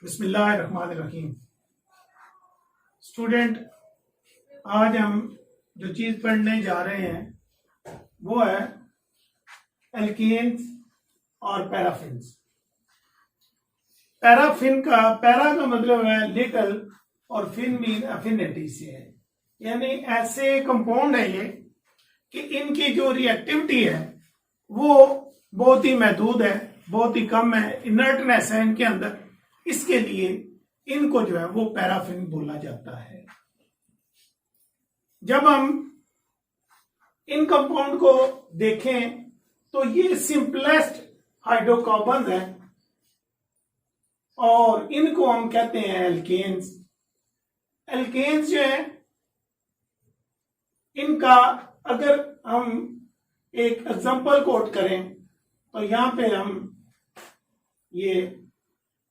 बिस्मिल्लाहिर्रहमानिर्रहीम। स्टूडेंट, आज हम जो चीज पढ़ने जा रहे हैं वो है एल्केन्स और पैराफिन्स। पैराफिन का पैरा का मतलब है लिटिल और फिन मीन अफिनिटी से है, यानी ऐसे कंपाउंड है ये कि इनकी जो रिएक्टिविटी है वो बहुत ही महदूद है, बहुत ही कम है, इनर्टनेस है इनके अंदर। इसके लिए इनको जो है वो पैराफिन बोला जाता है। जब हम इन कंपाउंड को देखें तो ये सिंपलेस्ट हाइड्रोकार्बन है और इनको हम कहते हैं एल्केन्स। एल्केन्स जो है इनका अगर हम एक एग्जांपल कोट करें तो यहां पे हम ये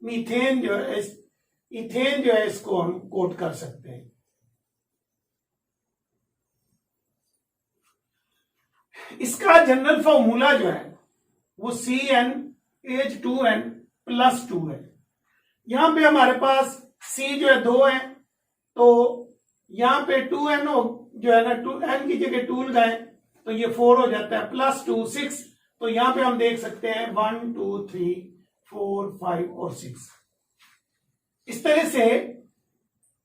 मीथेन जो है, इथेन जो है, इसको हम कोट कर सकते हैं। इसका जनरल फॉर्मूला जो है वो CnH2n+2 है। यहां पे हमारे पास C जो है 2 है, तो यहां पे 2n जो है ना, 2n की जगह 2 लगाएं तो ये 4 हो जाता है, +2 6। तो यहां पे हम देख सकते हैं 1 2 3 4 5 और 6। इस तरह से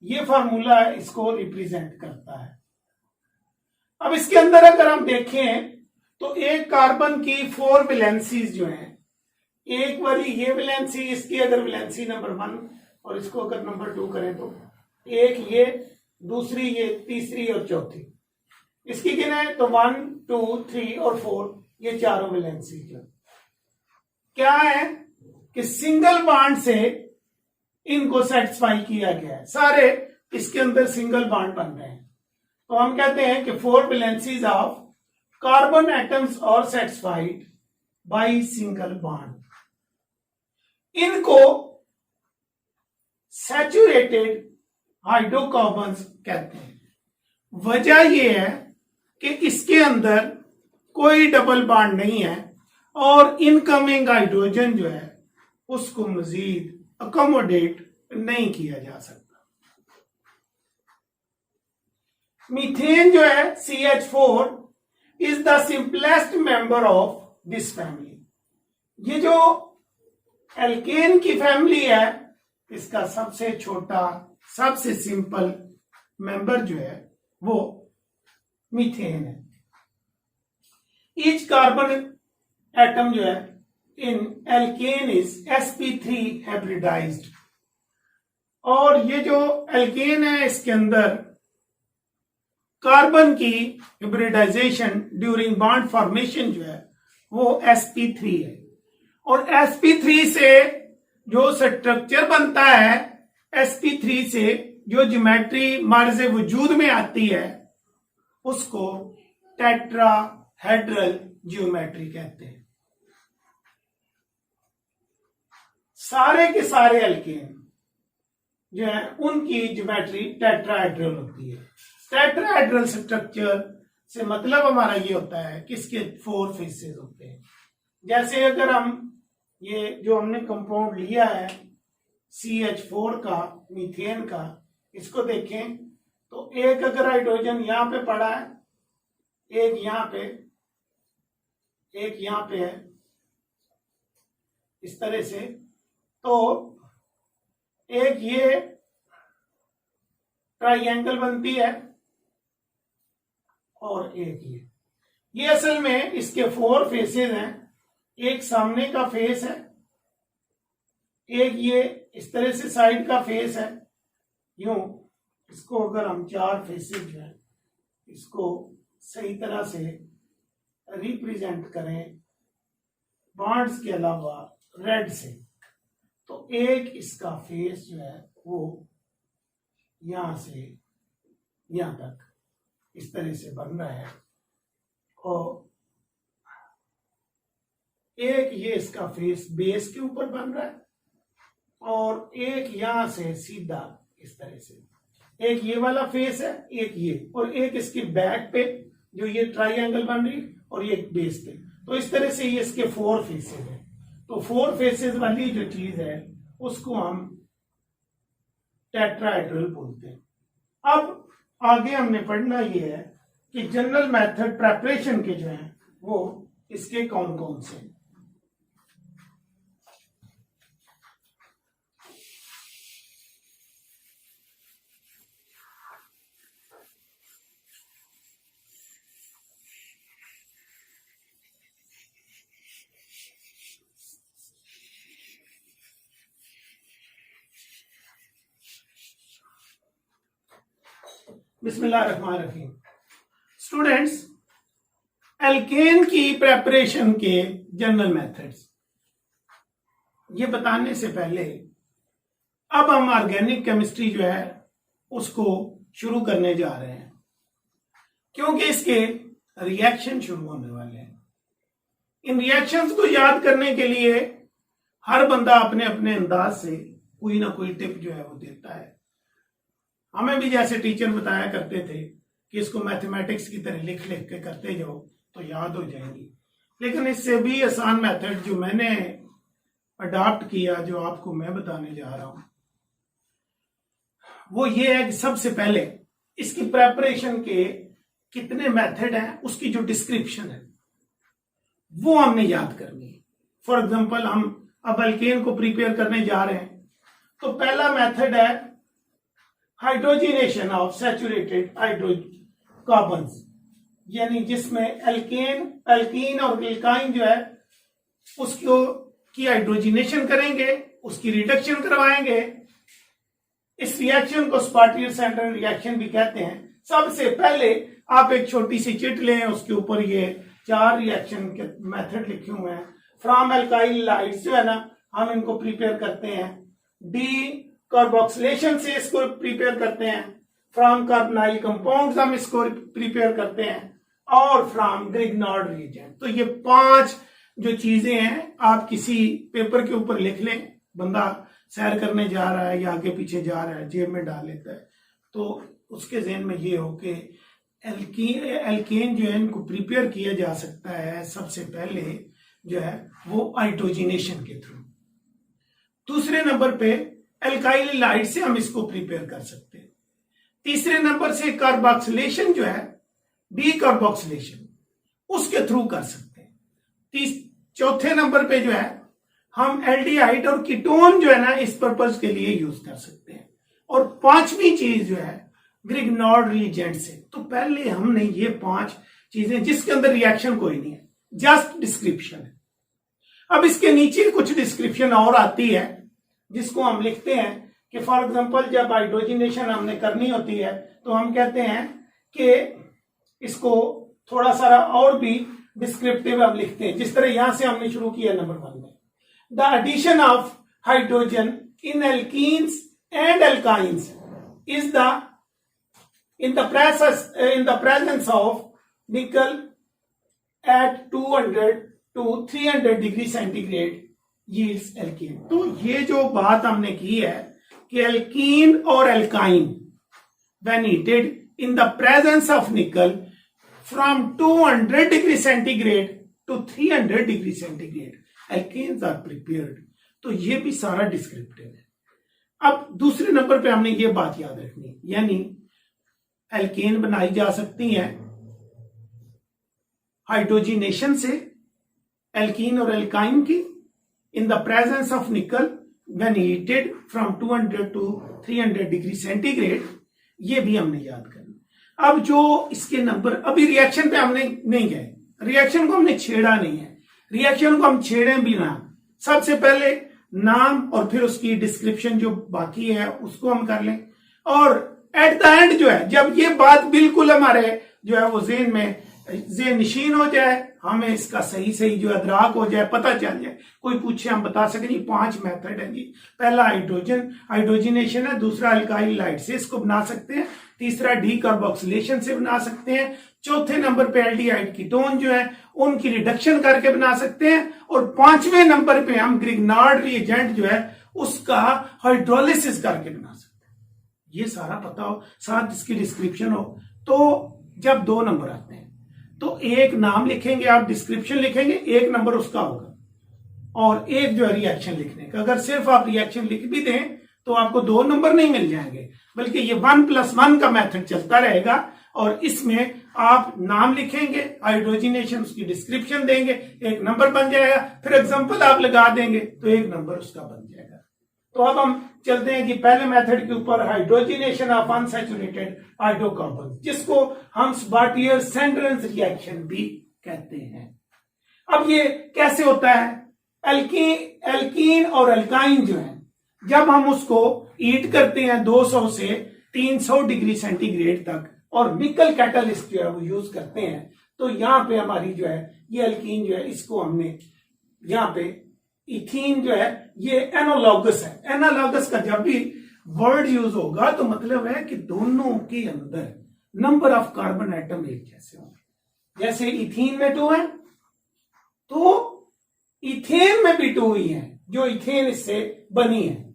ये फार्मूला इसको रिप्रेजेंट करता है। अब इसके अंदर अगर हम देखें तो एक कार्बन की 4 वैलेंसीज जो हैं, एक वाली ये वैलेंसी, इसकी अगर वैलेंसी नंबर 1 और इसको अगर नंबर 2 करें तो एक ये, दूसरी ये, तीसरी और चौथी। इसकी गिने तो 1 2 3 और 4, ये चारों वैलेंसी जो क्या है कि सिंगल बॉन्ड से इनको सेटिस्फाई किया गया है। सारे इसके अंदर सिंगल बॉन्ड बन रहे हैं, तो हम कहते हैं कि 4 valencies of carbon atoms are satisfied by single bond. इनको सैचुरेटेड हाइड्रोकार्बन्स कहते हैं। वजह यह है कि इसके अंदर कोई डबल बॉन्ड नहीं है और इनकमिंग हाइड्रोजन जो है उसको मजीद अकोमोडेट नहीं किया जा सकता। मीथेन जो है CH4 is the simplest member of this family. ये जो एल्केन की फैमिली है इसका सबसे छोटा, सबसे सिंपल मेंबर जो है वो मीथेन है। ईच कार्बन एटम जो है इन एल्केन इज sp3 हाइब्रिडाइज्ड। और ये जो एल्केन है इसके अंदर कार्बन की हाइब्रिडाइजेशन ड्यूरिंग बॉन्ड फॉर्मेशन जो है वो sp3 है। और sp3 से जो स्ट्रक्चर बनता है, sp3 से जो ज्योमेट्री मार्ज वजूद में आती है उसको टेट्राहेड्रल ज्योमेट्री कहते हैं। सारे के सारे एल्केन जो है उनकी ज्योमेट्री टेट्राहेड्रल होती है। टेट्राहेड्रल स्ट्रक्चर से मतलब हमारा ये होता है कि इसके 4 फेसेस होते हैं। जैसे अगर हम ये जो हमने कंपाउंड लिया है CH4 का, मीथेन का, इसको देखें तो एक अगर हाइड्रोजन यहां पे पड़ा है, एक यहां पे, एक यहां पे है, इस तरह से, तो एक ये ट्राइंगल बनती है और एक ये असल में इसके 4 फेसेस हैं। एक सामने का फेस है, एक ये इस तरह से साइड का फेस है। यूं इसको अगर हम 4 फेसेस जो है इसको सही तरह से रिप्रेजेंट करें बॉन्ड्स के अलावा रेड से, तो एक इसका फेस जो है वो यहां से यहां तक इस तरह से बन रहा है और एक ये इसका फेस बेस के ऊपर बन रहा है और एक यहां से सीधा इस तरह से, एक ये वाला फेस है, एक ये, और एक इसकी बैक पे जो ये ट्राइंगल बन रही और ये बेस पे। तो इस तरह से ये इसके 4 फेसेस है। तो 4 फेसेस वाली जो चीज है उसको हम टेट्राहेड्रल बोलते हैं। अब आगे हमने पढ़ना ये है कि जनरल मेथड प्रेपरेशन के जो है वो इसके कौन कौन से हैं। बिस्मिल्लाहिर्रहमानिर्रहीम। स्टूडेंट्स, एल्केन की प्रेपरेशन के जनरल मेथड्स ये बताने से पहले अब हम ऑर्गेनिक केमिस्ट्री जो है उसको शुरू करने जा रहे हैं, क्योंकि इसके रिएक्शन शुरू होने वाले हैं। इन रिएक्शंस को याद करने के लिए हर बंदा अपने अपने अंदाज से कोई ना कोई टिप जो है वो देता है। हमें भी जैसे टीचर बताया करते थे कि इसको मैथमेटिक्स की तरह लिख लिख के करते जाओ तो याद हो जाएंगी, लेकिन इससे भी आसान मेथड जो मैंने अडॉप्ट किया, जो आपको मैं बताने जा रहा हूं, वो ये है कि सबसे पहले इसकी प्रेपरेशन के कितने मेथड हैं उसकी जो डिस्क्रिप्शन है वो हमने याद करनी है। फॉर एग्जांपल, हम अब एल्केन को प्रिपेयर करने जा रहे हैं, तो पहला मेथड है हाइड्रोजिनेशन ऑफ सैचुरेटेड हाइड्रोकार्बन्स, यानी जिसमें एल्कीन और एल्काइन जो है उसको की हाइड्रोजिनेशन करेंगे, उसकी रिडक्शन करवाएंगे। इस रिएक्शन को स्पार्टियर-सैंडर रिएक्शन भी कहते हैं। सबसे पहले आप एक छोटी सी चिट लें, उसके ऊपर ये 4 रिएक्शन के मेथड लिखे हुए हैं। फ्रॉम एल्काइल लाइट्स जो है ना, हम इनको प्रिपेयर करते हैं। डी कार्बोक्सिलेशन से इसको प्रिपेयर करते हैं। फ्रॉम कार्बोनाइल कंपाउंड्स हम इसको प्रिपेयर करते हैं, और फ्रॉम ग्रिग्नॉर्ड रिएजेंट। तो ये 5 जो चीजें हैं आप किसी पेपर के ऊपर लिख लें। बंदा सैर करने जा रहा है या आगे पीछे जा रहा है, जेब में डाल लेता है, तो उसके ज़हन में ये हो कि एल्केन जो है इनको प्रिपेयर किया जा सकता है सबसे पहले जो है वो हाइड्रोजिनेशन के थ्रू। दूसरे नंबर पे एल्काइल लाइट से हम इसको प्रिपेयर कर सकते हैं। तीसरे नंबर से कार्बोक्सिलेशन जो है, डी कार्बोक्सिलेशन, उसके थ्रू कर सकते हैं। चौथे नंबर पे जो है हम एल्डिहाइड और कीटोन जो है ना इस पर्पज के लिए यूज कर सकते हैं। और 5वीं चीज जो है ग्रिग्नॉर्ड रिएजेंट से। तो पहले हमने ये 5 चीजें जिसके अंदर रिएक्शन कोई नहीं है, जस्ट डिस्क्रिप्शन है। अब इसके नीचे कुछ डिस्क्रिप्शन और आती है जिसको हम लिखते हैं कि फॉर एग्जांपल जब हाइड्रोजिनेशन हमने करनी होती है तो हम कहते हैं कि इसको थोड़ा सा और भी डिस्क्रिप्टिव हम लिखते हैं, जिस तरह यहां से हमने शुरू किया नंबर 1 में। The addition of hydrogen in alkenes and alkynes is in the presence of nickel at 200 to 300 degree centigrade yields alkene। तो ये जो बात हमने की है कि एल्कीन और alkyne when heated in the presence of nickel from 200 degree centigrade to 300 degree centigrade alkenes are prepared। तो ये भी सारा डिस्क्रिप्टिव है। अब दूसरे नंबर पे हमने ये बात याद रखनी है, यानी एल्केन बनाई जा सकती हैं हाइड्रोजिनेशन से, एल्कीन और एल्काइन की, in the presence of nickel when heated from 200 to 300 degree centigrade. ये भी हमने याद करना। अब जो इसके नंबर, अभी रिएक्शन पे हमने नहीं गए, रिएक्शन को हमने छेड़ा नहीं है। रिएक्शन को हम छेड़े भी ना, सबसे पहले नाम और फिर उसकी डिस्क्रिप्शन जो बाकी है उसको हम कर लें, और एट द एंड जो है जब ये बात बिल्कुल हमारे जो है वो जेहन में नशीन हो जाए, हमें इसका सही सही जो अदराक हो जाए, पता चल जाए, कोई पूछे हम बता सकें जी 5 मेथड है जी। पहला हाइड्रोजिनेशन है, दूसरा अल्काइल लाइट से इसको बना सकते हैं, तीसरा डी कार्बोक्सिलेशन से बना सकते हैं, चौथे नंबर पे एल्डिहाइड कीटोन जो है उनकी रिडक्शन करके बना सकते हैं, और 5वें नंबर पे हम ग्रिग्नार्ड रिएजेंट जो है उसका हाइड्रोलिसिस करके बना सकते हैं। ये सारा पता हो, साथ इसकी डिस्क्रिप्शन हो। तो जब 2 नंबर आते हैं तो एक नाम लिखेंगे आप, डिस्क्रिप्शन लिखेंगे, 1 नंबर उसका होगा, और एक जो है रिएक्शन लिखने का। अगर सिर्फ आप रिएक्शन लिख भी दें तो आपको 2 नंबर नहीं मिल जाएंगे, बल्कि ये 1+1 का मेथड चलता रहेगा। और इसमें आप नाम लिखेंगे, हाइड्रोजिनेशन उसकी डिस्क्रिप्शन देंगे, 1 नंबर बन जाएगा। फिर एग्जांपल आप लगा देंगे तो 1 नंबर उसका बन जाएगा। तो अब हम चलते हैं कि पहले मेथड के ऊपर, हाइड्रोजिनेशन ऑफ अनसैचुरेटेड हाइड्रोकार्बन, जिसको हम स्पार्टियर-सेंड्रेंस रिएक्शन भी कहते हैं। अब ये कैसे होता है? एल्कीन और एल्काइन जो है, जब हम उसको हीट करते हैं 200 से 300 डिग्री सेंटीग्रेड तक और निकल कैटलिस्ट जो है वो यूज करते हैं, तो यहां पे हमारी जो है ये एल्कीन जो है, इसको हमने यहां पे इथीन जो है ये एनालॉगस है। एनालॉगस का जब भी वर्ड यूज होगा तो मतलब है कि दोनों के अंदर नंबर ऑफ कार्बन एटम एक जैसे होंगे। जैसे इथीन में 2 है तो इथेन में भी 2 ही है, जो इथेन इससे बनी है।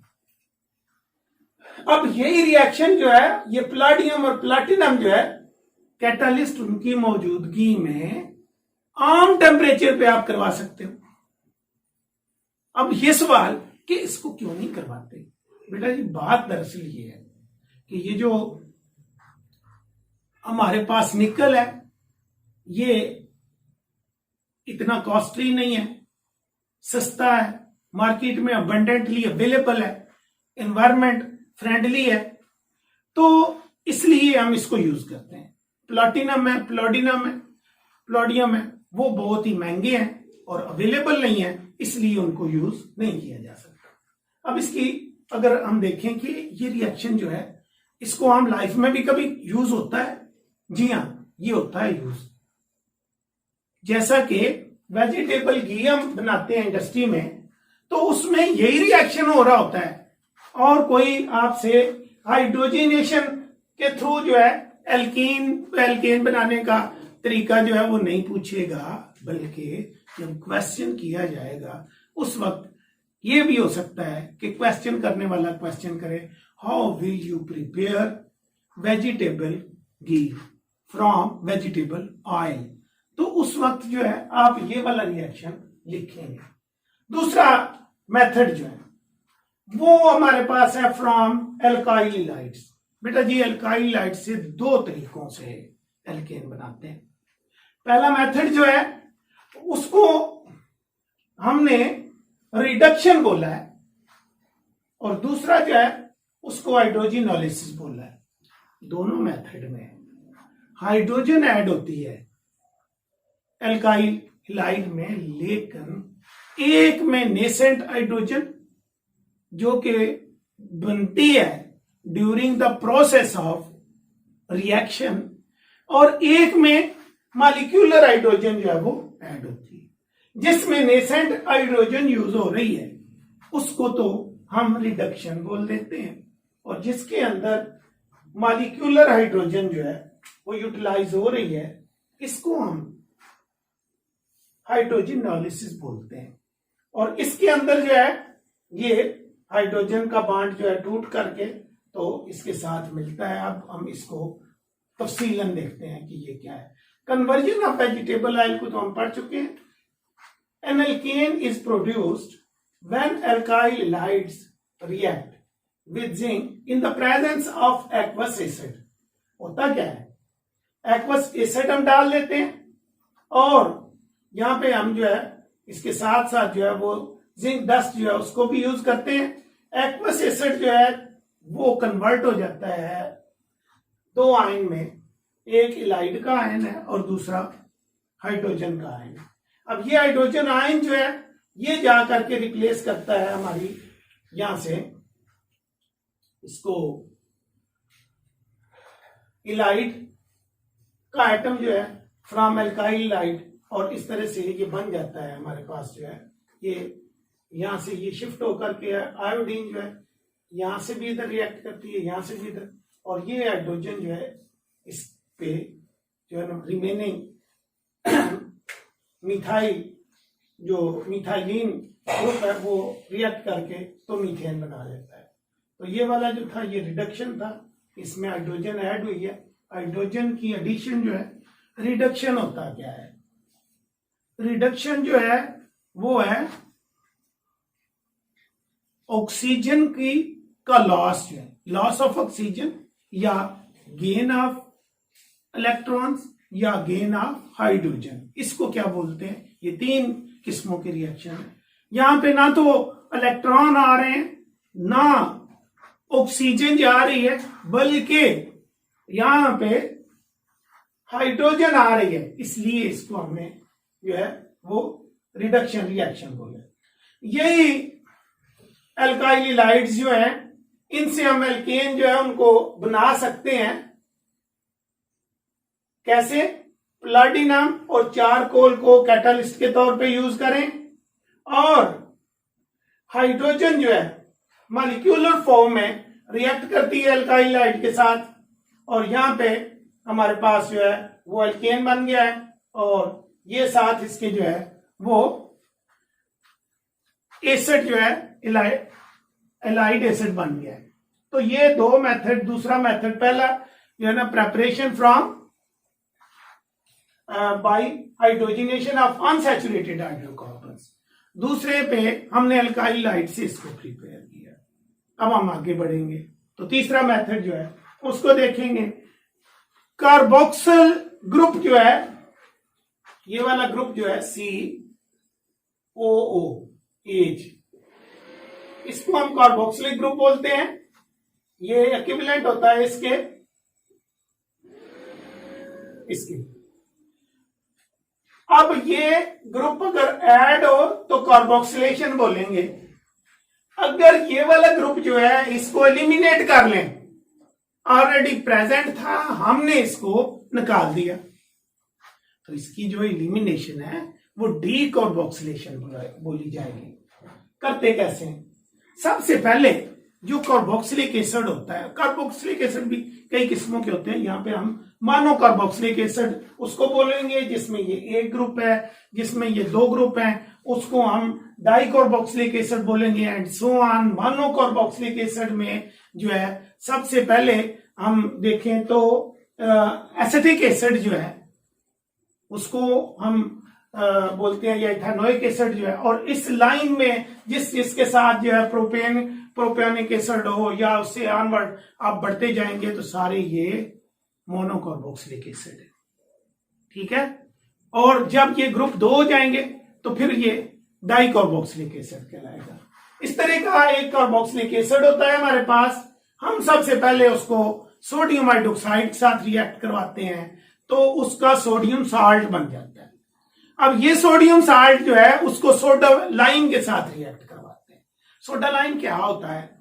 अब यही रिएक्शन जो है ये प्लाटिनम और प्लाटिनम जो है, कैटालिस्ट उनकी मौजूदगी में आम टेम्परेचर पे आप करवा सकते हो। अब ये सवाल कि इसको क्यों नहीं करवाते, बेटा जी बात दरअसल ये है कि ये जो हमारे पास निकल है ये इतना कॉस्टली नहीं है, सस्ता है, मार्केट में अबंडेंटली अवेलेबल है, एनवायरमेंट फ्रेंडली है, तो इसलिए हम इसको यूज करते हैं। प्लाटिनम है, प्लोडियम है, वो बहुत ही महंगे हैं और अवेलेबल नहीं है, इसलिए उनको यूज नहीं किया जा सकता। अब इसकी अगर हम देखें कि ये रिएक्शन जो है इसको हम लाइफ में भी कभी यूज होता है, जी हाँ ये होता है यूज। जैसा कि वेजिटेबल घी हम बनाते हैं इंडस्ट्री में, तो उसमें यही रिएक्शन हो रहा होता है और कोई आपसे हाइड्रोजिनेशन के थ्रू जो है एल्केन बनाने का तरीका जो है वो नहीं पूछेगा, बल्कि जब क्वेश्चन किया जाएगा उस वक्त ये भी हो सकता है कि क्वेश्चन करने वाला क्वेश्चन करे, how will you prepare vegetable ghee from vegetable oil, तो उस वक्त जो है आप ये वाला रिएक्शन लिखेंगे। दूसरा मेथड जो है वो हमारे पास है फ्रॉम एल्काइल लाइट्स। बेटा जी एल्काइल लाइट से 2 तरीकों से एल्केन बनाते हैं। पहला मेथड जो है उसको हमने रिडक्शन बोला है और दूसरा जो है उसको हाइड्रोजिनोलिसिस बोला है। दोनों मेथड में हाइड्रोजन ऐड होती है एल्काइल लाइट में, लेकिन एक में नेसेंट हाइड्रोजन जो कि बनती है during the process of reaction, और एक में मॉलिक्यूलर हाइड्रोजन जो है वो ऐड होती है। जिसमें नेसेंट हाइड्रोजन यूज हो रही है उसको तो हम रिडक्शन बोल देते हैं, और जिसके अंदर मॉलिक्यूलर हाइड्रोजन जो है वो यूटिलाइज हो रही है इसको हम हाइड्रोजिनोलिसिस बोलते हैं। और इसके अंदर जो है ये हाइड्रोजन का बॉन्ड जो है टूट करके तो इसके साथ मिलता है। अब हम इसको तफसीलन देखते हैं कि ये क्या है। कन्वर्जन ऑफ वेजिटेबल ऑयल को तो हम पढ़ चुके हैं। An alkane is produced when alkyl halides react with zinc in the presence of aqueous acid. होता क्या है, एक्वस एसिड हम डाल लेते हैं और यहां पे हम जो है इसके साथ साथ जो है वो जिंक डस्ट जो है उसको भी यूज करते हैं। एक्वस एसिड जो है वो कन्वर्ट हो जाता है 2 आयन में, एक इलाइड का आयन है और दूसरा हाइड्रोजन का आयन है। अब ये हाइड्रोजन आयन जो है ये जा करके रिप्लेस करता है हमारी यहां से इसको इलाइड का एटम जो है फ्रॉम एल्काइल लाइट, और इस तरह से ये बन जाता है हमारे पास जो है ये यहां से ये शिफ्ट होकर के आयोडीन जो है यहां से भी इधर रिएक्ट करती है, यहां से भी इधर, और ये हाइड्रोजन जो है इस पे जो है ना रिमेनिंग मिथाइल जो मिथाइलिन ग्रुप है वो रिएक्ट करके तो मीथेन बना लेता है। तो ये वाला जो था ये रिडक्शन था, इसमें हाइड्रोजन ऐड हुई है। हाइड्रोजन की एडिशन जो है रिडक्शन होता क्या है, रिडक्शन जो है वो है ऑक्सीजन की का लॉस जो है, लॉस ऑफ ऑक्सीजन या गेन ऑफ इलेक्ट्रॉन्स या गेन ऑफ हाइड्रोजन, इसको क्या बोलते हैं? ये 3 किस्मों के रिएक्शन है। यहां पे ना तो इलेक्ट्रॉन आ रहे हैं ना ऑक्सीजन जा रही है, बल्कि यहां पे हाइड्रोजन आ रही है, इसलिए इसको हमने जो है वो रिडक्शन रिएक्शन बोले। यही एल्काइल हैलाइड्स जो है, इनसे हम एल्केन जो है उनको बना सकते हैं। कैसे? प्लैटिनम और चारकोल को कैटलिस्ट के तौर पे यूज करें और हाइड्रोजन जो है मॉलिक्यूलर फॉर्म में रिएक्ट करती है एल्काइल हैलाइड के साथ, और यहां पे हमारे पास जो है वो एल्केन बन गया है, और ये साथ इसके जो है वो एसिड जो है एलाइड एसिड बन गया है। तो ये 2 मेथड, दूसरा मेथड, पहला जो है ना preparation from by hydrogenation of unsaturated hydrocarbons, दूसरे पे हमने एल्काइल हैलाइड से इसको प्रिपेयर किया। अब हम आगे बढ़ेंगे तो तीसरा मेथड जो है उसको देखेंगे। कार्बोक्सिल ग्रुप जो है, ये वाला ग्रुप जो है COO एज, इसको हम कार्बोक्सिलिक ग्रुप बोलते हैं। ये इक्विवेलेंट होता है इसके अब ये ग्रुप अगर ऐड हो तो कार्बोक्सिलेशन बोलेंगे। अगर ये वाला ग्रुप जो है इसको एलिमिनेट कर लें, ऑलरेडी प्रेजेंट था, हमने इसको निकाल दिया, तो इसकी जो एलिमिनेशन है वो डी कार्बोक्सिलेशन बोली जाएगी। करते कैसे? सबसे पहले जो कार्बोक्सिलिक एसिड होता है, कार्बोक्सिलिक एसिड भी कई किस्मों के होते हैं, यहां पे हम मानो कार्बोक्सिलिक एसिड उसको बोलेंगे जिसमें ये एक ग्रुप है, जिसमें ये 2 ग्रुप हैं, उसको हम डाई कार्बोक्सिलिक एसिड बोलेंगे एंड सो ऑन। मानो कार्बोक्सिलिक एसिड में जो है सबसे पहले हम देखें तो एसिटिक एसिड जो है उसको हम बोलते हैं, या इथेनोइक एसिड जो है, और इस लाइन में जिसके साथ जो है प्रोपियोनिक एसिड हो या उससे ऑनवर्ड आप बढ़ते जाएंगे तो सारे ये मोनोकार्बोक्सिलिक एसिड है, ठीक है। और जब ये ग्रुप 2 हो जाएंगे तो फिर ये डाई कार्बोक्सिलिक एसिड कहलाएगा। इस तरह का एक कार्बोक्सिलिक एसिड होता है हमारे पास। हम सबसे पहले उसको सोडियम हाइड्रोक्साइड के साथ रिएक्ट करवाते हैं तो उसका सोडियम साल्ट बन जाता है। अब ये सोडियम साल्ट जो है उसको सोडा लाइम के साथ रिएक्ट करवाते हैं। सोडा लाइम क्या होता है?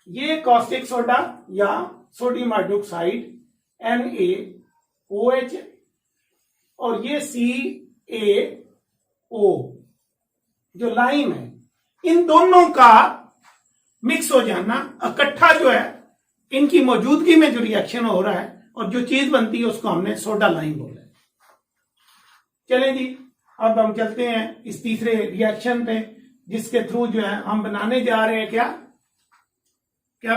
ये कॉस्टिक सोडा या सोडियम हाइड्रोक्साइड NaOH और ये CaO जो लाइम है, इन दोनों का मिक्स हो जाना, इकट्ठा जो है इनकी मौजूदगी में जो रिएक्शन हो रहा है और जो चीज बनती है उसको हमने सोडा लाइम बोला। चले जी, अब हम चलते हैं इस तीसरे रिएक्शन पे जिसके थ्रू जो है हम बनाने जा रहे हैं क्या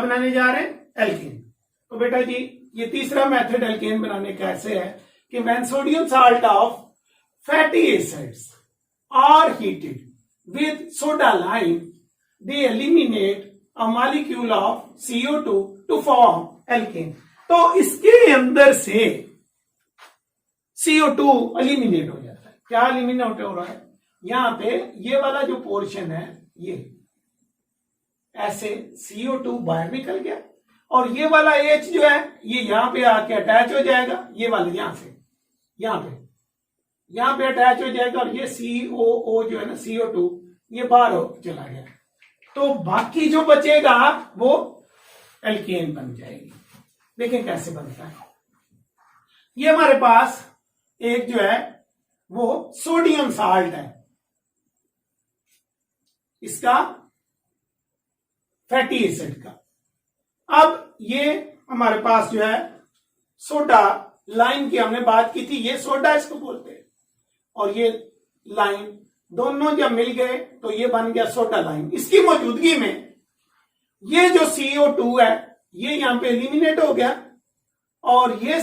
बनाने जा रहे हैं? एल्केन। तो बेटा जी ये तीसरा मेथड एल्केन बनाने का ऐसे है कि when sodium salt of fatty acids are heated with soda lime they eliminate a molecule of CO2 to form alkane. तो इसके अंदर से CO2 एलिमिनेट हो जाता है। क्या एलिमिनेट हो रहा है? यहां पे ये वाला जो पोर्शन है ये ऐसे CO2 बाहर निकल गया और ये वाला H जो है ये यहां पे आके अटैच हो जाएगा, ये वाला यहां से यहां पे अटैच हो जाएगा और ये COO जो है ना CO2 ये बाहर चला गया, तो बाकी जो बचेगा वो एल्केन बन जाएगी। देखें कैसे बनता है। ये हमारे पास एक जो है वो सोडियम साल्ट है, इसका फैटी एसिड का। अब ये हमारे पास जो है सोडा लाइम की हमने बात की थी, ये सोडा इसको बोलते हैं, और ये लाइम दोनों जब मिल गए तो ये बन गया सोडा लाइम। इसकी मौजूदगी में ये जो CO2 है ये यहां पे एलिमिनेट हो गया और ये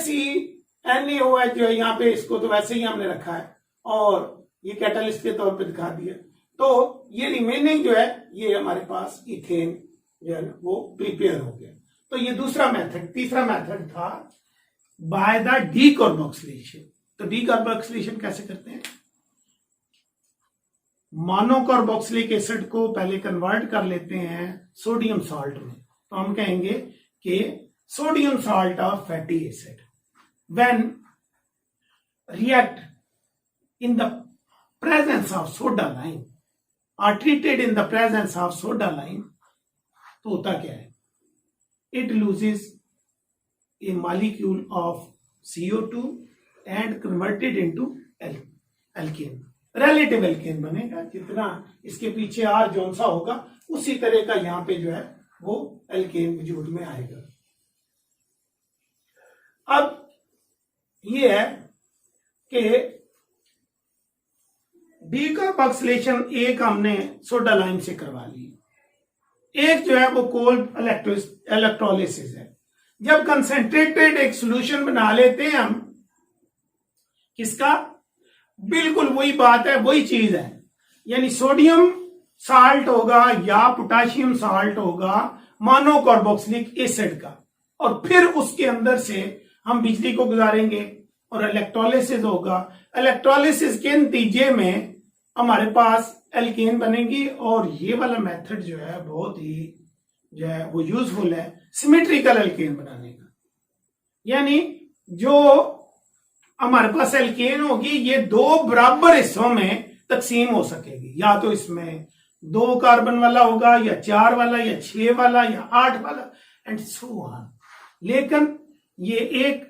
NaOH जो है यहां पे इसको तो वैसे ही हमने रखा है और ये कैटलिस्ट के तौर पे दिखा दिया। तो ये रिमेनिंग जो है ये हमारे पास इथेन जो है ना वो प्रिपेयर हो गया। तो ये दूसरा मेथड। तीसरा मेथड था बाय द डीकार्बोक्सिलेशन। तो डीकार्बोक्सिलेशन कैसे करते हैं? मोनोकार्बोक्सिलिक एसिड को पहले कन्वर्ट कर लेते हैं सोडियम साल्ट में। तो हम कहेंगे कि sodium salt of fatty acid when react in the presence of soda lime are treated in the presence of soda lime, तो होता क्या है? It loses a molecule of CO2 and converted into alkane. Relative alkane बनेगा। जितना इसके पीछे are zone सा होगा उसी तरह का यहां पे जो है वो एल्केन वजूद में आएगा। अब ये है कि डीकार्बोक्सिलेशन एक हमने सोडा लाइम से करवा ली, एक जो है वो कोल्ड इलेक्ट्रोलिसिस है। जब कंसेंट्रेटेड एक सॉल्यूशन बना लेते हैं हम, किसका? बिल्कुल वही बात है, वही चीज है। यानी सोडियम साल्ट होगा या पोटाशियम साल्ट होगा मोनोकार्बोक्सिलिक एसिड का, और फिर उसके अंदर से हम बिजली को गुजारेंगे और इलेक्ट्रोलिसिस होगा। इलेक्ट्रोलिसिस के नतीजे में हमारे पास एल्केन बनेगी। और ये वाला मेथड जो है बहुत ही जो है वो यूजफुल है सिमेट्रिकल एल्केन बनाने का। यानी जो हमारे पास एल्केन होगी ये दो बराबर हिस्सों में तकसीम हो सकेगी। या तो इसमें 2 कार्बन वाला होगा, या 4 वाला, या 6 वाला, या 8 वाला, एंड सो ऑन। लेकिन ये 1,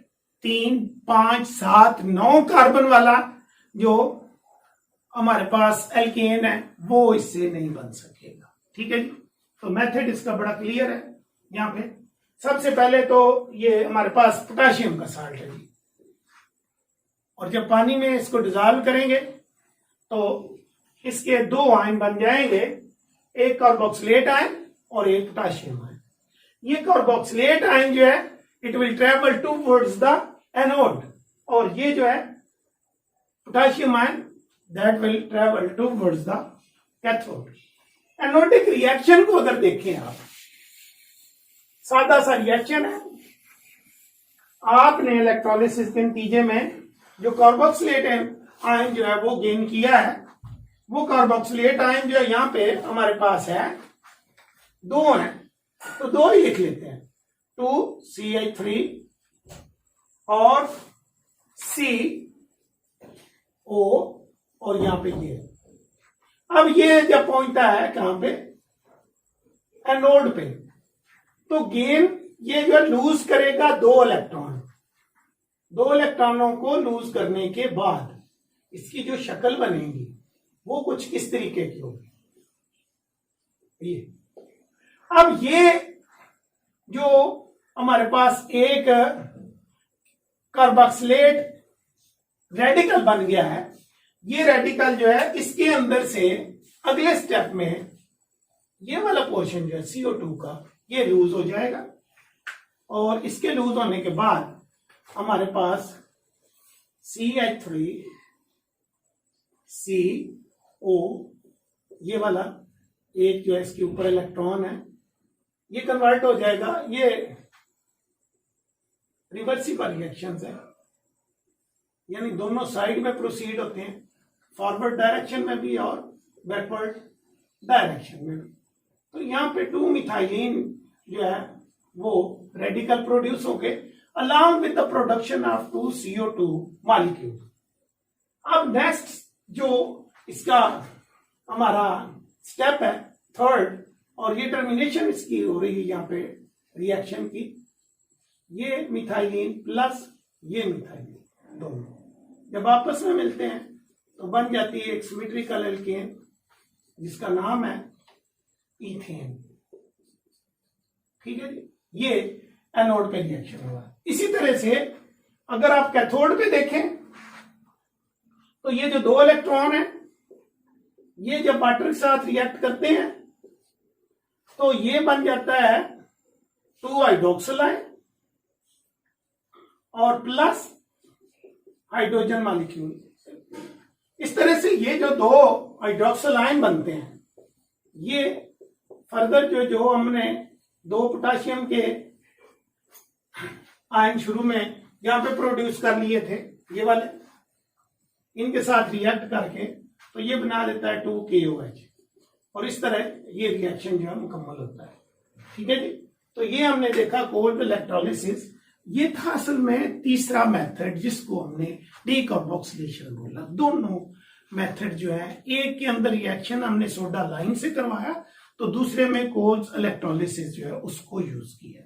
3, 5, 7, 9 कार्बन वाला जो हमारे पास एल्केन है वो इससे नहीं बन सकेगा। ठीक है जी। तो मेथड इसका बड़ा क्लियर है। यहां पे सबसे पहले तो ये हमारे पास पोटाशियम का साल्ट है जी, और जब पानी में इसको डिजॉल्व करेंगे तो इसके 2 आयन बन जाएंगे, एक कार्बोक्सिलेट आयन और एक पोटाशियम आयन। ये कार्बोक्सिलेट आयन जो है it will travel towards the anode, और ये जो है potassium ion that will travel towards the cathode. Anodic reaction को अगर देखें आप, सादा सा रिएक्शन है। आपने इलेक्ट्रोलिसिस के नतीजे में जो कार्बोक्सिलेट आयन जो है वो गेन किया है, वो कार्बोक्सिलेट आयन जो है यहां पे हमारे पास है 2 है, तो 2 ही लिख लेते हैं, 2CH3 और CO, और यहां पे ये। अब ये जब पहुंचता है कहां पे? एनोड पे, तो गेन ये जो लूज करेगा 2 इलेक्ट्रॉन। 2 इलेक्ट्रॉनों को लूज करने के बाद इसकी जो शक्ल बनेगी वो कुछ इस तरीके की होगी। ये अब ये जो हमारे पास एक कार्बोक्सिलेट रेडिकल बन गया है, ये रेडिकल जो है इसके अंदर से अगले स्टेप में ये वाला पोर्शन जो है CO2 का ये लूज हो जाएगा, और इसके लूज होने के बाद हमारे पास CH3 CO ये वाला एक जो है इसके ऊपर इलेक्ट्रॉन है, ये कन्वर्ट हो जाएगा। ये रिवर्सिबल रिएक्शंस है, यानी दोनों साइड में प्रोसीड होते हैं, फॉरवर्ड डायरेक्शन में भी और बैकवर्ड डायरेक्शन में भी। तो यहाँ पे 2 मिथाइलिन जो है वो रेडिकल प्रोड्यूस हो गए along with the production of 2 CO2 molecule। अब नेक्स्ट जो इसका हमारा स्टेप है थर्ड, और ये टर्मिनेशन इसकी हो रही है यहाँ पे रिएक्शन की, ये मिथाइलिन प्लस ये मिथाइलिन दोनों जब आपस में मिलते हैं तो बन जाती है एक सिमेट्रिकल एल्केन जिसका नाम है इथेन। ठीक है जी, ये एनोड पे रिएक्शन हुआ। इसी तरह से अगर आप कैथोड पे देखें तो ये जो 2 इलेक्ट्रॉन है ये जब वाटर के साथ रिएक्ट करते हैं तो ये बन जाता है 2 हाइड्रोक्सिल आयन और प्लस हाइड्रोजन मॉलिक्यूल। इस तरह से ये जो 2 हाइड्रोक्सिल आयन बनते हैं ये फर्दर जो हमने 2 पोटाशियम के आयन शुरू में यहाँ पे प्रोड्यूस कर लिए थे, ये वाले, इनके साथ रिएक्ट करके तो ये बना देता है 2KOH, और इस तरह ये रिएक्शन जो है मुकम्मल होता है। ठीक है जी। तो ये हमने देखा कोल्ड इलेक्ट्रोलिसिस। ये था असल में तीसरा मेथड जिसको हमने डीकार्बोक्सिलेशन बोला। दोनों मेथड जो है, एक के अंदर रिएक्शन हमने सोडा लाइम से करवाया, तो दूसरे में कोल्ड इलेक्ट्रोलिसिस जो है उसको यूज किया।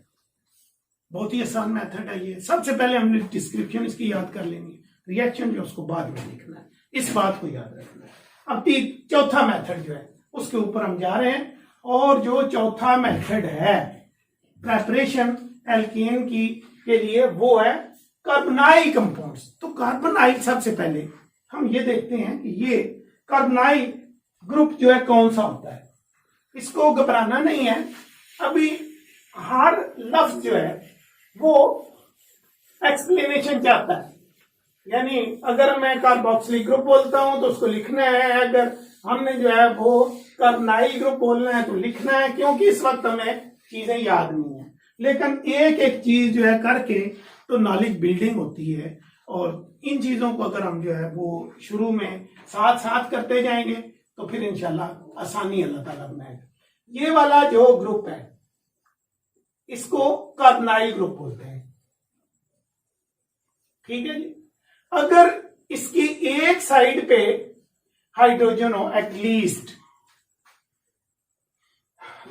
बहुत ही आसान मेथड है ये। सबसे पहले हमने डिस्क्रिप्शन इसकी याद कर लेनी है, रिएक्शन जो उसको बाद में लिखना है, इस बात को याद रखना है। अब चौथा मेथड जो है उसके ऊपर हम जा रहे हैं, और जो चौथा मेथड है प्रेपरेशन एल्केन की के लिए वो है कार्बोनाइल कंपाउंड्स। तो कार्बोनाइल सबसे पहले हम ये देखते हैं कि ये कार्बोनाइल ग्रुप जो है कौन सा होता है। इसको घबराना नहीं है, अभी हर लफ्ज जो है वो एक्सप्लेनेशन चाहता है। यानी अगर मैं कार्बोक्सिलिक ग्रुप बोलता हूं तो उसको लिखना है, अगर हमने जो है वो कार्बोनाइल ग्रुप बोलना है तो लिखना है, क्योंकि इस वक्त हमें चीजें याद नहीं है। लेकिन एक एक चीज जो है करके तो नॉलेज बिल्डिंग होती है, और इन चीजों को अगर हम जो है वो शुरू में साथ साथ करते जाएंगे तो फिर इंशाल्लाह आसानी अल्लाह ताला बनाएगा। ये वाला जो ग्रुप है इसको कार्बोनाइल ग्रुप बोलते हैं। ठीक है जी। अगर इसकी एक साइड पे हाइड्रोजन हो एटलीस्ट,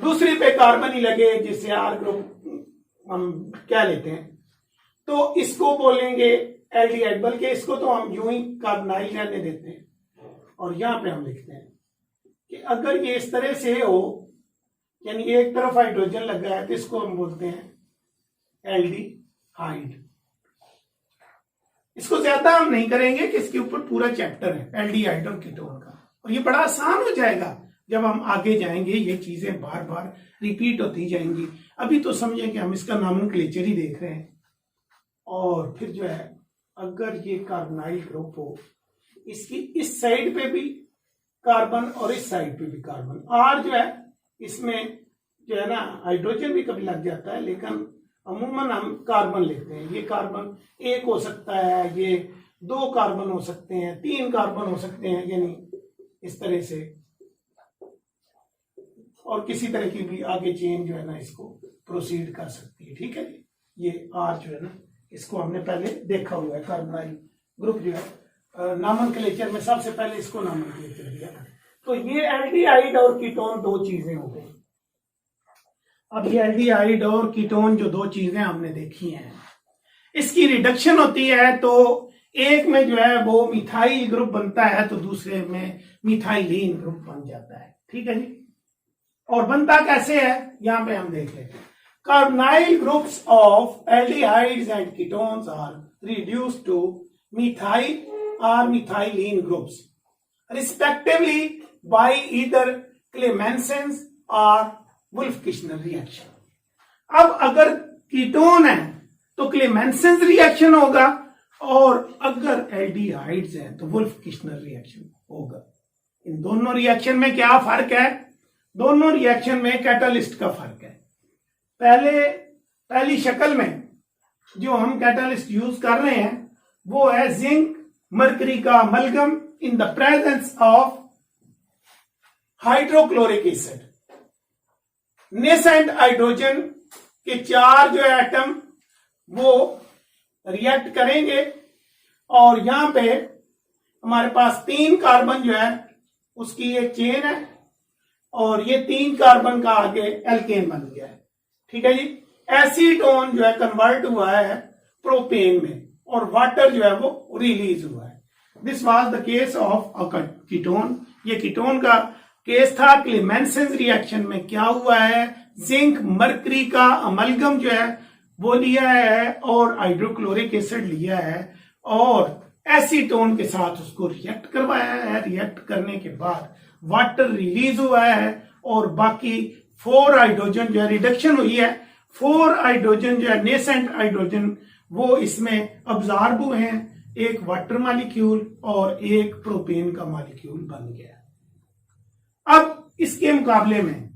दूसरी पे कार्बन ही लगे जिससे आर ग्रुप हम क्या लेते हैं, तो इसको बोलेंगे एल्डिहाइड, बल्कि इसको तो हम यूं ही कार्बोनाइल रहने देते हैं। और यहां पे हम लिखते हैं कि अगर ये इस तरह से हो, यानी एक तरफ हाइड्रोजन लगा है, तो इसको हम बोलते हैं एल्डिहाइड। इसको ज्यादा हम नहीं करेंगे कि इसके ऊपर पूरा चैप्टर है एल्डिहाइड और कीटोन का, और ये बड़ा आसान हो जाएगा जब हम आगे जाएंगे। ये चीजें बार बार रिपीट होती जाएंगी। अभी तो समझें कि हम इसका नॉमेनक्लेचर ही देख रहे हैं। और फिर जो है अगर ये कार्बोनाइल ग्रुप हो, इसकी इस साइड पे भी कार्बन और इस साइड पे भी कार्बन, और जो है इसमें जो है ना हाइड्रोजन भी कभी लग जाता है, लेकिन अमूमन हम कार्बन लेते हैं। ये कार्बन एक हो सकता है, ये 2 कार्बन हो सकते हैं, 3 कार्बन हो सकते हैं, यानी इस तरह से, और किसी तरह की भी आगे चेन जो है ना इसको प्रोसीड कर सकती है। ठीक है जी। ये आर जो है ना इसको हमने पहले देखा हुआ है। कार्बोनाइल ग्रुप जो है नॉमेनक्लेचर में सबसे पहले इसको नॉमेनक्लेचर दिया। तो ये एल्डिहाइड और कीटोन 2 चीजें हो गई। अब ये एल्डिहाइड और कीटोन जो 2 चीजें हमने देखी हैं, इसकी रिडक्शन होती है, तो एक में जो है वो मिथाइल ग्रुप बनता है, तो दूसरे में मिथाइलिन ग्रुप बन जाता है। ठीक है जी। और बनता कैसे है यहां पे हम देख लेते हैं। Carbonyl groups of aldehydes and ketones are reduced to methyl और methylene groups respectively by either Clemmensen's और वुल्फ-किशनर रिएक्शन। अब अगर कीटोन है तो क्लेमेंसेंस रिएक्शन होगा, और अगर एल्डिहाइड्स हैं तो वुल्फ-किशनर रिएक्शन होगा। इन दोनों रिएक्शन में क्या फर्क है? दोनों रिएक्शन में कैटालिस्ट का फर्क है। पहली शक्ल में जो हम कैटालिस्ट यूज कर रहे हैं वो है जिंक मरकरी का amalgam in the presence of hydrochloric acid. Nascent hydrogen के 4 जो है एटम वो रिएक्ट करेंगे, और यहां पे हमारे पास 3 कार्बन जो है उसकी एक चेन है, और ये 3 कार्बन का आगे एल्केन बन गया है। ठीक है जी। एसीटोन जो है कन्वर्ट हुआ है प्रोपेन में, और वाटर जो है वो रिलीज हुआ है। This was the case of a ketone. ये कीटोन का केस था। क्लेमेंसेंस रिएक्शन में क्या हुआ है, जिंक मरकरी का अमलगम जो है वो लिया है, और हाइड्रोक्लोरिक एसिड लिया है, और एसीटोन के साथ उसको रिएक्ट करवाया है। रिएक्ट करने के बाद वाटर रिलीज हुआ है, और बाकी 4 हाइड्रोजन जो है रिडक्शन हुई है। 4 हाइड्रोजन जो है नेसेंट हाइड्रोजन वो इसमें अब्जॉर्ब हुए हैं, एक वाटर मॉलिक्यूल और एक प्रोपेन का मॉलिक्यूल बन गया। अब इसके मुकाबले में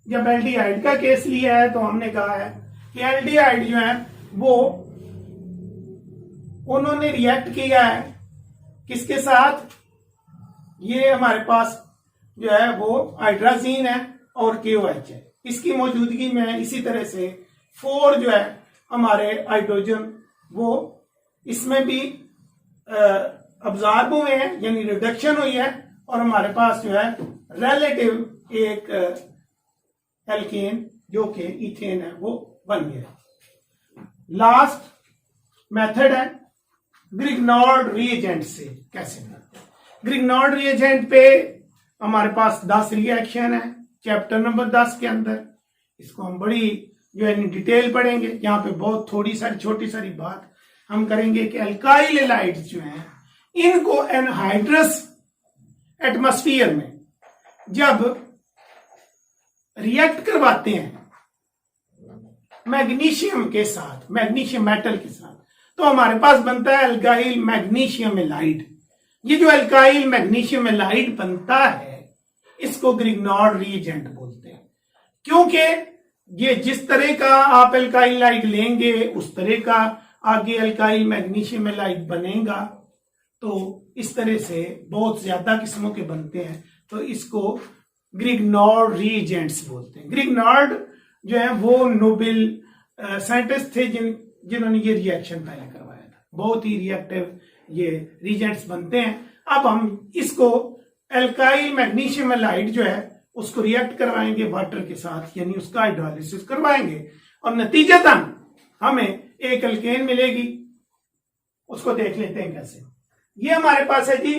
जब एल्डिहाइड का केस लिया है तो हमने कहा है कि एल्डिहाइड जो है वो उन्होंने रिएक्ट किया है किसके साथ, ये हमारे पास जो है वो हाइड्राजीन है और KOH है, इसकी मौजूदगी में इसी तरह से 4 जो है हमारे हाइड्रोजन वो इसमें भी अब्जॉर्ब हुए हैं, यानी रिडक्शन हुई है, और हमारे पास जो है रिलेटिव एक एल्केन जो कि इथेन है वो बन गया। लास्ट मेथड है ग्रिग्नॉर्ड रिएजेंट से कैसे बनाते हैं। ग्रिग्नॉर्ड रिएजेंट पे हमारे पास 10 रिएक्शन है चैप्टर नंबर 10 के अंदर, इसको हम बड़ी जो है डिटेल पढ़ेंगे। यहाँ पे बहुत थोड़ी सारी छोटी सारी बात हम करेंगे कि अल्काइल हैलाइड्स जो हैं इनको एनहाइड्रस एटमॉस्फेयर में जब रिएक्ट करवाते हैं मैग्नीशियम के साथ, मैग्नीशियम मेटल के साथ, तो हमारे पास बनता है अल्काइल मैग्नीशियम हैलाइड। ये जो अल्काइल मैग्नीशियम हैलाइड बनता है इसको ग्रिग्नॉर्ड रिएजेंट बोलते हैं, क्योंकि ये जिस तरह का आप अल्काइल हैलाइड लेंगे उस तरह का आगे अल्काइल मैग्नीशियम हैलाइड बनेगा। तो इस तरह से बहुत ज्यादा किस्मों के बनते हैं, तो इसको ग्रिग्नॉर्ड रिएजेंट्स बोलते हैं। ग्रिग्नॉर्ड जो है वो नोबेल साइंटिस्ट थे जिन्होंने ये रिएक्शन पहले करवाया था। बहुत ही रिएक्टिव ये रिएजेंट्स बनते हैं। अब हम इसको एल्काइल मैग्नीशियम हैलाइड जो है उसको रिएक्ट करवाएंगे वाटर के साथ, यानी उसका हाइड्रोलिसिस करवाएंगे और नतीजतन हमें एक अल्केन मिलेगी। उसको देख लेते हैं कैसे। ये हमारे पास है जी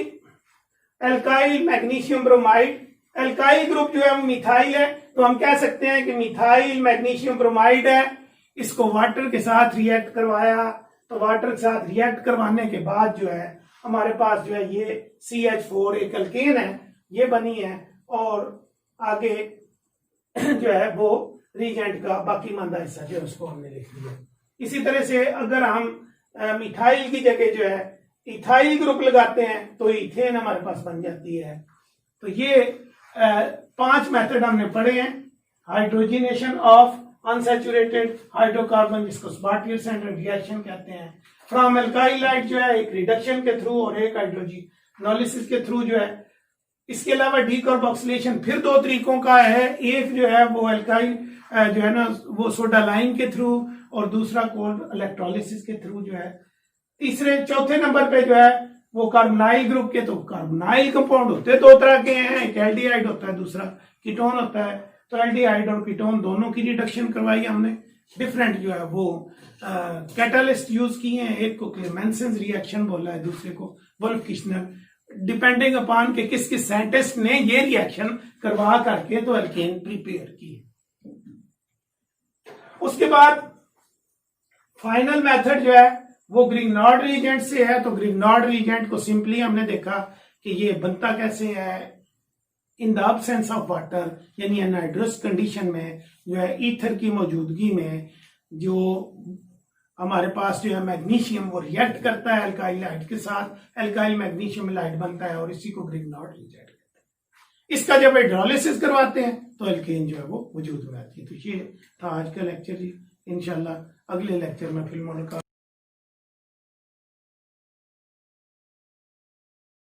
alkyl magnesium bromide. Alkyl group जो है मिथाइल है, तो हम कह सकते हैं कि मिथाइल मैग्नीशियम ब्रोमाइड है। इसको वाटर के साथ रिएक्ट करवाया, तो वाटर के साथ रिएक्ट करवाने के बाद जो है हमारे पास जो है ये CH4 एक अल्केन है, ये बनी है, और आगे जो है वो रिएजेंट का बाकी मादा हिस्सा जो है उसको हमने लिख लिया। इसी तरह से अगर हम मिथाइल की जगह जो है इथाइल ग्रुप लगाते हैं तो इथेन हमारे पास बन जाती है। तो ये 5 मेथड हमने पढ़े हैं। हाइड्रोजिनेशन ऑफ अनसैचुरेटेड हाइड्रोकार्बन, जिसको स्पार्टियल सेंट्रल रिएक्शन कहते हैं, फ्रॉम एल्काइल हैलाइड जो है एक रिडक्शन के थ्रू और एक हाइड्रोजिनोलिसिस के थ्रू जो है। इसके अलावा डीकार्बोक्सिलेशन फिर 2 तरीकों का है, एक जो है वो एल्काइल जो है ना वो सोडा लाइम के थ्रू, और दूसरा कोल्ड इलेक्ट्रोलिसिस के थ्रू जो है। चौथे नंबर पे जो है वो कार्बोनाइल ग्रुप के, तो कार्बोनाइल कंपाउंड होते 2 तरह के हैं, एक एल्डिहाइड होता है दूसरा कीटोन होता है। तो एल्डिहाइड और कीटोन दोनों की रिडक्शन करवाई हमने। डिफरेंट जो है वो कैटालिस्ट यूज किए हैं, एक को क्लेमेंसेंस रिएक्शन बोला है, दूसरे को वोल्फ-किशनर, डिपेंडिंग अपॉन के किस किस साइंटिस्ट ने ये रिएक्शन करवा करके तो एल्केन प्रिपेयर की। उसके बाद फाइनल मेथड जो है वो ग्रिग्नॉर्ड रिएजेंट से है। तो ग्रिग्नॉर्ड रिएजेंट को सिंपली हमने देखा कि ये बनता कैसे है, in the absence of water, यानी एनहाइड्रस कंडीशन में जो है ईथर की मौजूदगी में जो हमारे पास जो है मैग्नीशियम वो रिएक्ट करता है अल्काइल हैलाइड के साथ, अल्काइल मैग्नीशियम हैलाइड बनता है और इसी को ग्रिग्नॉर्ड रिएजेंट कहते हैं। इसका जब हाइड्रोलिसिस करवाते हैं तो एल्केन जो है वो वजूद में आती है। तो ये था आज का लेक्चर जी। इंशाल्लाह अगले लेक्चर में फिर मुलाकात